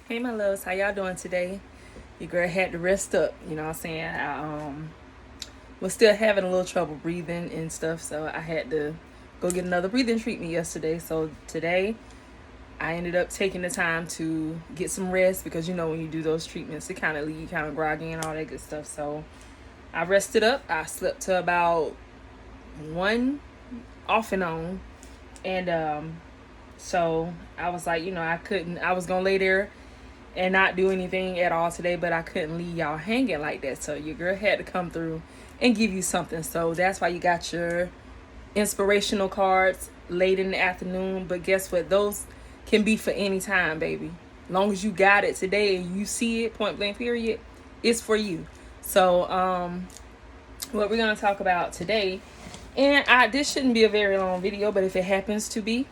Hey my loves, how y'all doing today? Your girl had to rest up, you know what I'm saying? I was still having a little trouble breathing and stuff, so I had to go get another breathing treatment yesterday. So today I ended up taking the time to get some rest because you know when you do those treatments it kinda leave you kinda groggy and all that good stuff. So I rested up. I slept to about one off and on. And so I was like, I was gonna lay there and not do anything at all today, but I couldn't leave y'all hanging like that. So your girl had to come through and give you something. So that's why you got your inspirational cards late in the afternoon. But guess what? Those can be for any time, baby. Long as you got it today and you see it, point blank period, it's for you. So what we're gonna talk about today, and this shouldn't be a very long video, but if it happens to be,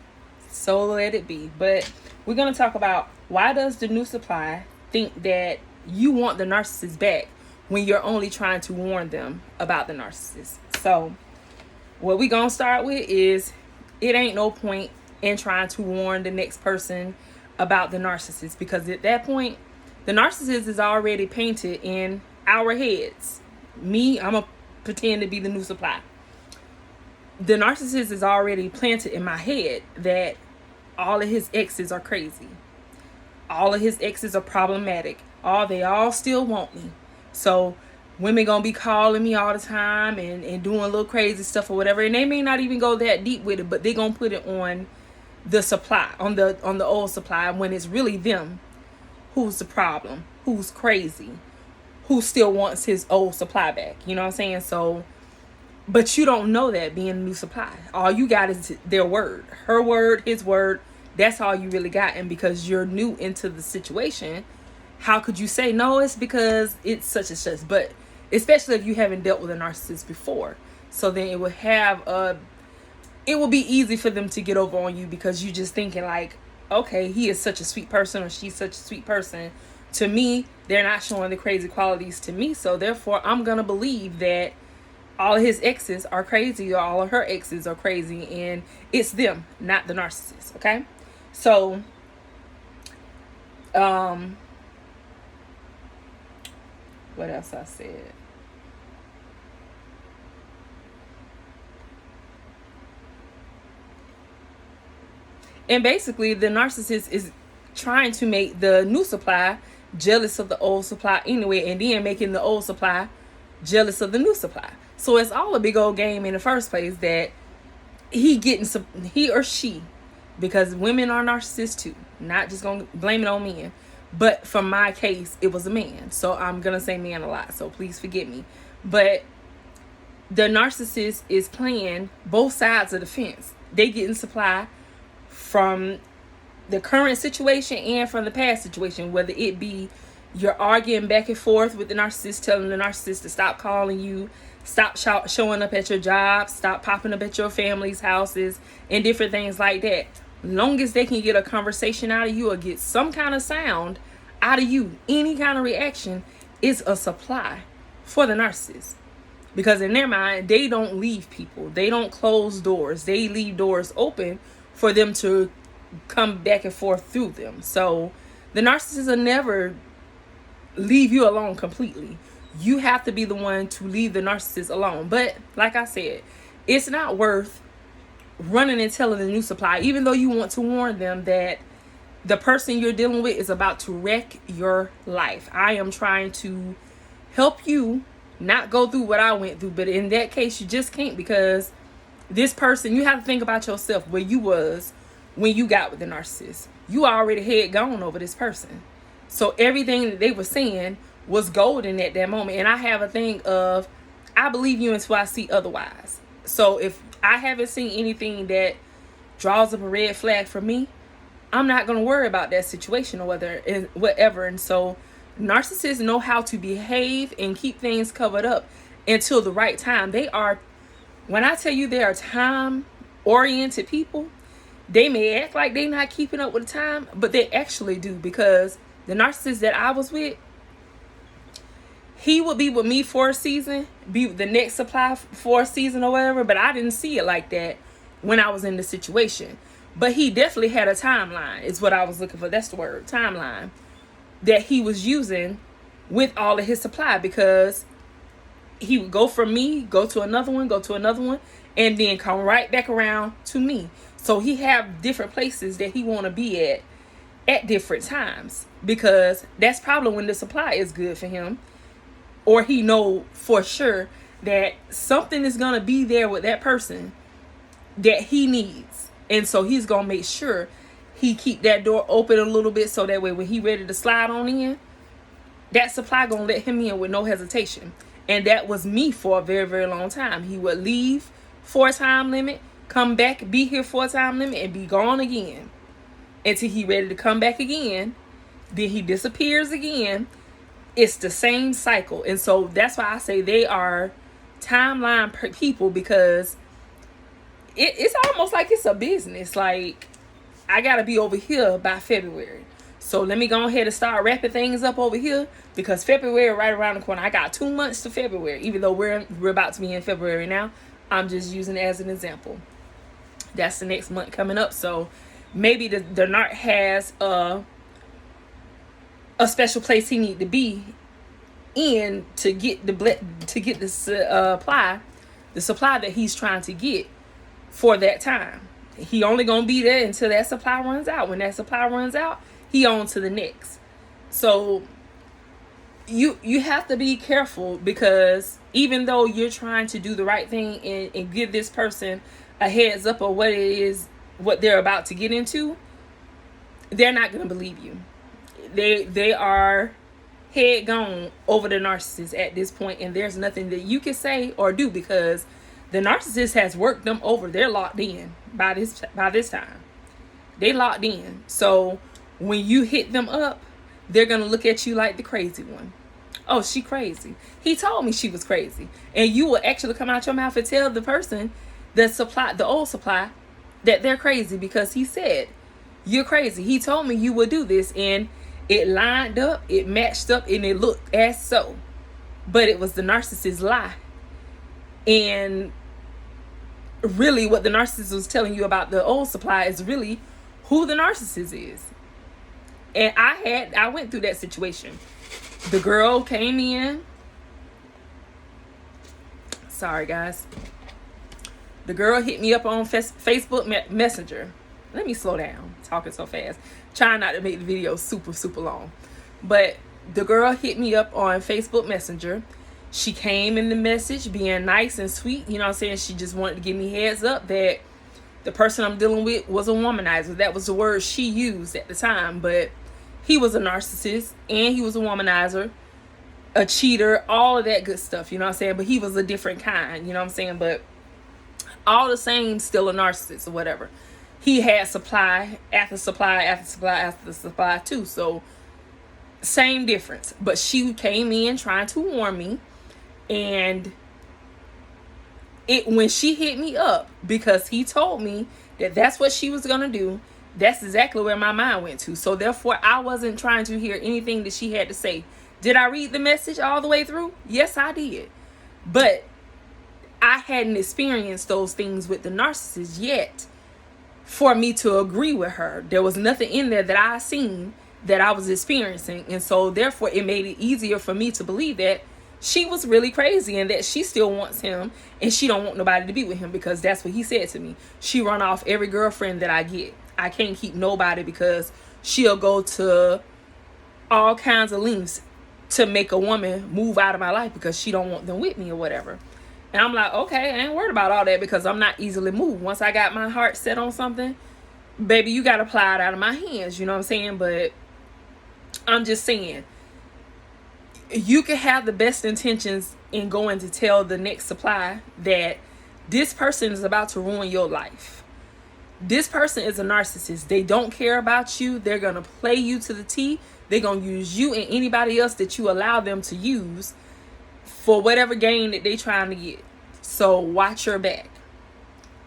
so let it be. But we're going to talk about why does the new supply think that you want the narcissist back when you're only trying to warn them about the narcissist. So what we're going to start with is it ain't no point in trying to warn the next person about the narcissist, because at that point the narcissist is already painted in our heads. I'm going to pretend to be the new supply. The narcissist is already planted in my head that all of his exes are crazy. All of his exes are problematic. They all still want me. So women gonna be calling me all the time and doing little crazy stuff or whatever. And they may not even go that deep with it, but they gonna put it on the supply, on the old supply, when it's really them who's the problem, who's crazy, who still wants his old supply back. You know what I'm saying? So but you don't know that being a new supply. All you got is their word, her word, his word. That's all you really got. And because you're new into the situation, how could you say no? It's because it's such and such. But especially if you haven't dealt with a narcissist before, so then it will be easy for them to get over on you because you just thinking like, okay, he is such a sweet person or she's such a sweet person. To me, they're not showing the crazy qualities to me, so therefore I'm gonna believe that all of his exes are crazy or all of her exes are crazy, and it's them, not the narcissist. Okay, so what else I said? And basically the narcissist is trying to make the new supply jealous of the old supply anyway, and then making the old supply jealous of the new supply. So it's all a big old game in the first place that he or she, because women are narcissists too, not just gonna blame it on men, but for my case it was a man, so I'm gonna say man a lot, so please forgive me. But the narcissist is playing both sides of the fence. They getting supply from the current situation and from the past situation, whether it be you're arguing back and forth with the narcissist, telling the narcissist to stop calling you, stop showing up at your job, stop popping up at your family's houses, and different things like that. Long as they can get a conversation out of you or get some kind of sound out of you, any kind of reaction is a supply for the narcissist. Because in their mind, they don't leave people. They don't close doors. They leave doors open for them to come back and forth through them. So the narcissist will never leave you alone completely. You have to be the one to leave the narcissist alone. But like I said, it's not worth running and telling the new supply, even though you want to warn them that the person you're dealing with is about to wreck your life. I am trying to help you not go through what I went through, but in that case you just can't, because this person, you have to think about yourself, where you was when you got with the narcissist. You already had gone over this person, so everything that they were saying was golden at that moment. And I have a thing of, I believe you until I see otherwise. So if I haven't seen anything that draws up a red flag for me, I'm not going to worry about that situation or whatever. And so narcissists know how to behave and keep things covered up until the right time. When I tell you they are time oriented people, they may act like they're not keeping up with the time, but they actually do. Because the narcissist that I was with, he would be with me for a season, be the next supply for a season or whatever, but I didn't see it like that when I was in the situation. But he definitely had a timeline, is what I was looking for. That's the word, timeline. that he was using with all of his supply, because he would go from me, go to another one, and then come right back around to me. So he have different places that he want to be at different times, because that's probably when the supply is good for him, or he know for sure that something is going to be there with that person that he needs. And so he's going to make sure he keep that door open a little bit, so that way when he ready to slide on in, that supply going to let him in with no hesitation. And that was me for a very, very long time. He would leave for a time limit, come back, be here for a time limit, and be gone again until he ready to come back again. Then he disappears again. It's the same cycle. And so that's why I say they are timeline people, because it's almost like it's a business. Like, I gotta be over here by February, so let me go ahead and start wrapping things up over here, because February right around the corner. I got 2 months to February, even though we're about to be in February now. I'm just using it as an example. That's the next month coming up. So maybe the Narc has a special place he need to be in to get the supply that he's trying to get for that time. He only gonna be there until that supply runs out. When that supply runs out, he on to the next. So you have to be careful, because even though you're trying to do the right thing and give this person a heads up of what they're about to get into, they're not gonna believe you. They are head gone over the narcissist at this point, and there's nothing that you can say or do, because the narcissist has worked them over. They're locked in by this time. They locked in. So when you hit them up, they're gonna look at you like the crazy one. Oh, she crazy. He told me she was crazy. And you will actually come out your mouth and tell the person, the old supply, that they're crazy, because he said, you're crazy. He told me you would do this, and it lined up, it matched up, and it looked as so. But it was the narcissist's lie. And really what the narcissist was telling you about the old supply is really who the narcissist is. And I went through that situation. The girl came in. Sorry, guys. The girl hit me up on Facebook Messenger. Let me slow down, talking so fast. Trying not to make the video super, super long. But the girl hit me up on Facebook Messenger. She came in the message being nice and sweet. You know what I'm saying? She just wanted to give me heads up that the person I'm dealing with was a womanizer. That was the word she used at the time. But he was a narcissist, and he was a womanizer, a cheater, all of that good stuff. You know what I'm saying? But he was a different kind. You know what I'm saying? But all the same, still a narcissist or whatever. He had supply after supply after supply after supply too. So same difference. But she came in trying to warn me. And when she hit me up, because he told me that that's what she was going to do, that's exactly where my mind went to. So therefore, I wasn't trying to hear anything that she had to say. Did I read the message all the way through? Yes, I did. But I hadn't experienced those things with the narcissist yet for me to agree with her. There was nothing in there that I seen that I was experiencing. And so therefore, it made it easier for me to believe that she was really crazy, and that she still wants him, and she don't want nobody to be with him, because that's what he said to me. She run off every girlfriend that I get. I can't keep nobody, because she'll go to all kinds of lengths to make a woman move out of my life, because she don't want them with me or whatever. And I'm like, okay, I ain't worried about all that, because I'm not easily moved. Once I got my heart set on something, baby, you got to apply it out of my hands. You know what I'm saying? But I'm just saying, you can have the best intentions in going to tell the next supply that this person is about to ruin your life. This person is a narcissist. They don't care about you. They're going to play you to the T. They're going to use you and anybody else that you allow them to use for whatever gain that they're trying to get. So watch your back.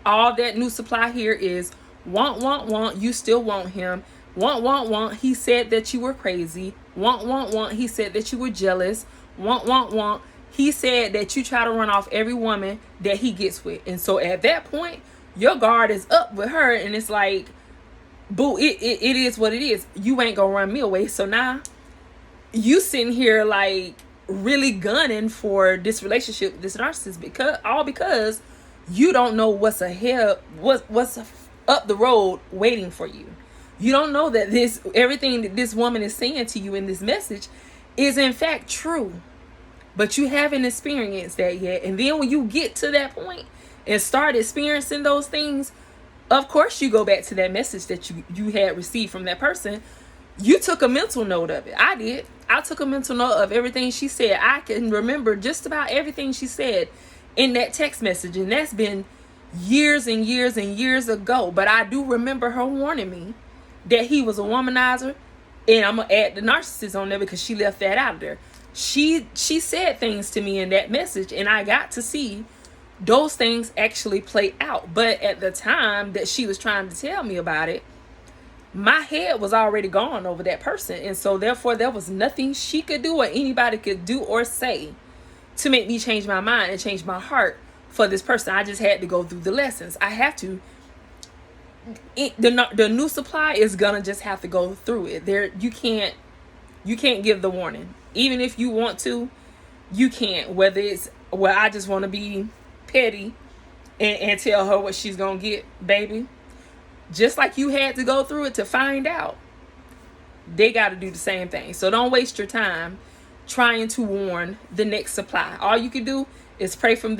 All that new supply here is want. You still want him. Want. He said that you were crazy. Want. He said that you were jealous. Want. He said that you try to run off every woman that he gets with. And so at that point, your guard is up with her, and it's like, boo, it is what it is. You ain't gonna run me away. So now you sitting here like really gunning for this relationship with this narcissist, because you don't know what's ahead, what's up the road waiting for you. You don't know that this everything that this woman is saying to you in this message is in fact true, but you haven't experienced that yet. And then when you get to that point and start experiencing those things, of course you go back to that message that you had received from that person. You took a mental note of it. I did. I took a mental note of everything she said. I can remember just about everything she said in that text message, and that's been years and years and years ago. But I do remember her warning me that he was a womanizer, and I'm gonna add the narcissist on there because she left that out of there. She said things to me in that message, and I got to see those things actually play out. But at the time that she was trying to tell me about it, my head was already gone over that person. And so therefore there was nothing she could do or anybody could do or say to make me change my mind and change my heart for this person. I just had to go through the lessons. I have to. The new supply is gonna just have to go through it. You can't give the warning. Even if you want to, you can't. Whether it's, well, I just want to be petty and tell her what she's gonna get, baby. Just like you had to go through it to find out, they got to do the same thing. So don't waste your time trying to warn the next supply. All you can do is pray for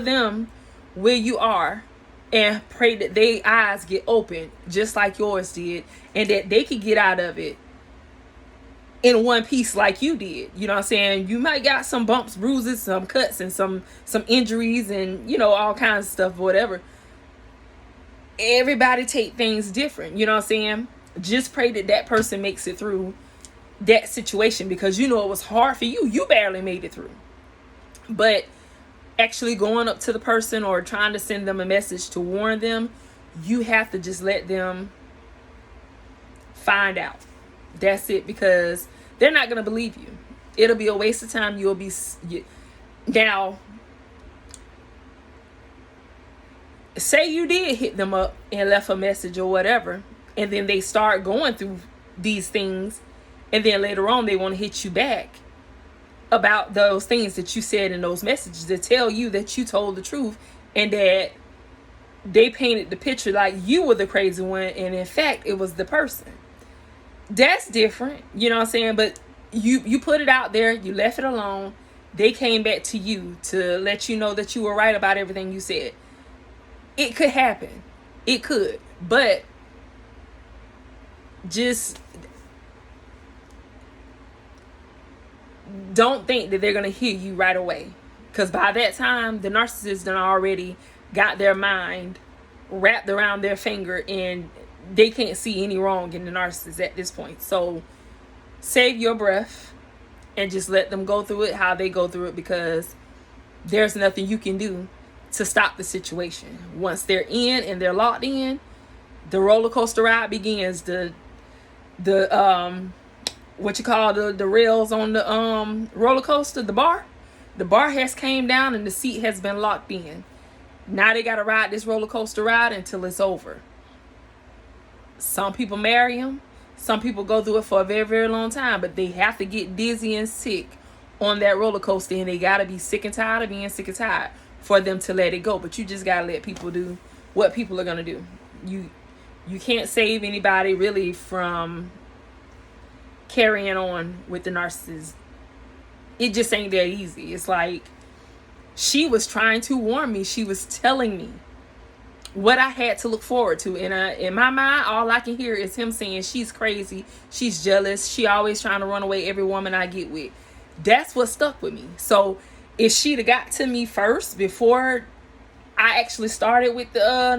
them where you are, and pray that their eyes get open just like yours did, and that they can get out of it in one piece like you did. You know what I'm saying? You might got some bumps, bruises, some cuts, and some injuries, and all kinds of stuff, whatever. Everybody take things different. You know what I'm saying? Just pray that person makes it through that situation, because it was hard for you. You barely made it through. But actually going up to the person or trying to send them a message to warn them, you have to just let them find out. That's it, because they're not going to believe you. It'll be a waste of time. Now, say you did hit them up and left a message or whatever, and then they start going through these things, and then later on they want to hit you back about those things that you said in those messages to tell you that you told the truth, and that they painted the picture like you were the crazy one, and in fact it was the person. That's different. You know what I'm saying? But you put it out there, you left it alone. They came back to you to let you know that you were right about everything you said. It could happen. It could. But just don't think that they're going to hear you right away. Because by that time, the narcissist done already got their mind wrapped around their finger, and they can't see any wrong in the narcissist at this point. So save your breath and just let them go through it how they go through it, because there's nothing you can do to stop the situation. Once they're in and they're locked in, the roller coaster ride begins. The what you call the rails on the roller coaster, the bar has came down and the seat has been locked in. Now they got to ride this roller coaster ride until it's over. Some people marry them. Some people go through it for a very, very long time, but they have to get dizzy and sick on that roller coaster, and they got to be sick and tired of being sick and tired for them to let it go. But you just got to let people do what people are going to do. You can't save anybody really from carrying on with the narcissist. It just ain't that easy. It's like she was trying to warn me. She was telling me what I had to look forward to. And in my mind, all I can hear is him saying she's crazy, she's jealous, she always trying to run away every woman I get with. That's what stuck with me. So if she'd have got to me first before I actually started with the